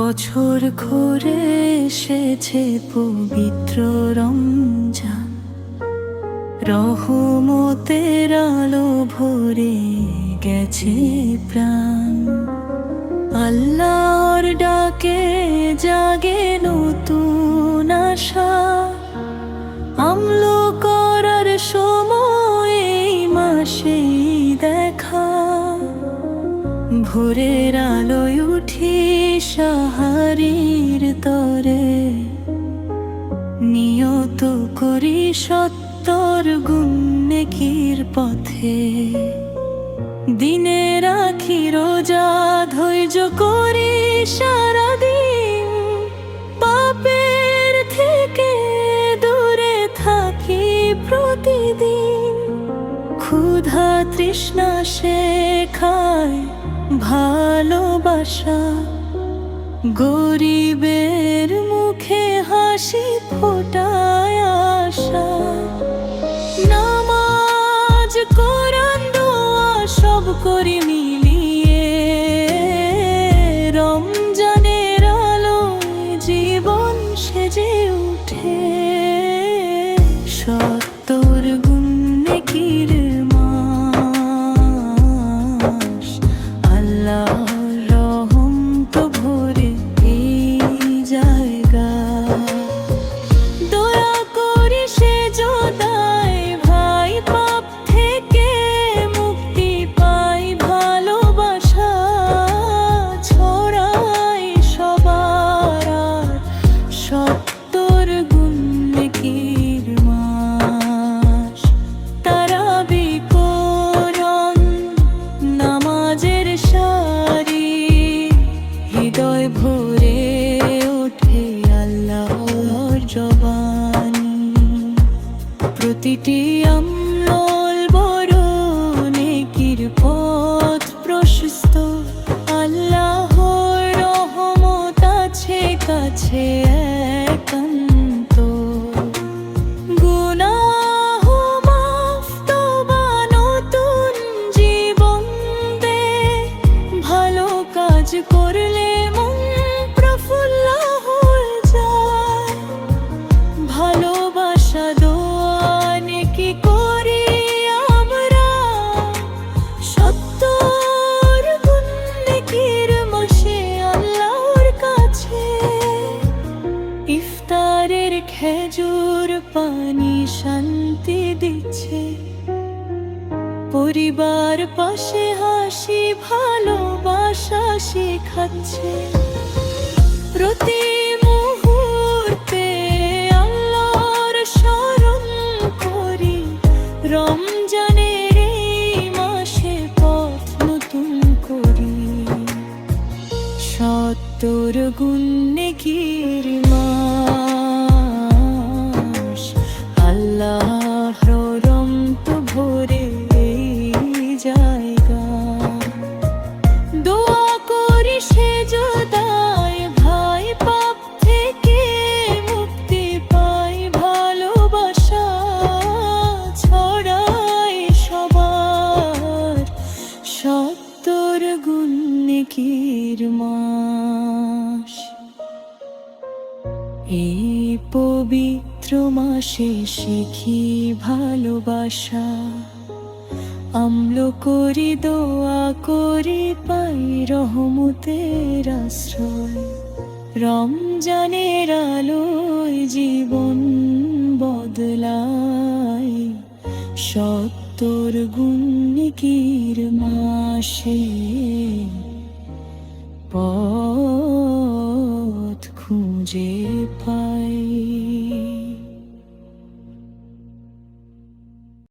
বছর ঘুরে এসেছে পবিত্র রমজান, রহমতের আলো ভরে গেছে প্রাণ। আল্লাহর ডাকে জাগে নতুন আশা, আমল করার সময় এই মাসেই দেখা। ভোরের আলোয় উঠি সাহারির তরে, নিয়ত করি সত্তর গুণ নেকির পথে। দিনে রাখি রোজা, ধৈর্য করি সারাদিন, পাপের থেকে দূরে থাকি প্রতিদিন। ক্ষুধা তৃষ্ণা শেখায় ভালোবাসা, গরিবের মুখে হাসি ফোটায় আশা। নামাজ কোরআন দোয়া সব করি মিলিয়ে, রমজানের আলোয় জীবন সেজে উঠে। সত্তর গুণ নেকির মাস, আল্লাহর রহমত ভরে এই জায়গা। দয়া করি সেজদায় ভাই, পাপ থেকে মুক্তি পাই, ভালোবাসা ছড়াই সবার। সত্তর গুণ নেকির মাস, তারাবি কোরআন নামাজের সারি, হৃদয় ভরে ওঠে আল্লাহর জবানি। প্রতিটি আমল বড় নেকির পথ প্রশস্ত, আল্লাহর রহমত আছে কাছে একান্ত। গুনাহ মাফ, তওবা নতুন জীবন দে, ভালো কাজ করলে মন প্রফুল্ল হয়ে যায়। ভালোবাসা দোয়া নেকি করি আমরা, সত্তর গুণ নেকির মাসে আল্লাহর কাছে। ইফতারের খেজুর পানি শান্তি দিচ্ছে, পরিবার পাশে হাসি ভালোবাসা শেখাচ্ছে। প্রতি মুহূর্তে আল্লাহর স্মরণ করি, রমজানের এই মাসে পথ নতুন করি। সত্তর গুণ নেকির মাস, আল্লাহর রহমত ভরে এই জায়গা। দোয়া করি সেজদায় ভাই, পাপ থেকে মুক্তি পাই, ভালোবাসা ছড়াই সবার। সত্তর গুণ নেকির মাস, এই পবিত্র মাসে শিখি ভালোবাসা, আমল করি দোয়া করি পাই রহমতের আশ্রয়। রমজানের আলোয় জীবন বদলায়, সত্তর গুণ নেকির মাসে পথ খুঁজে পাই।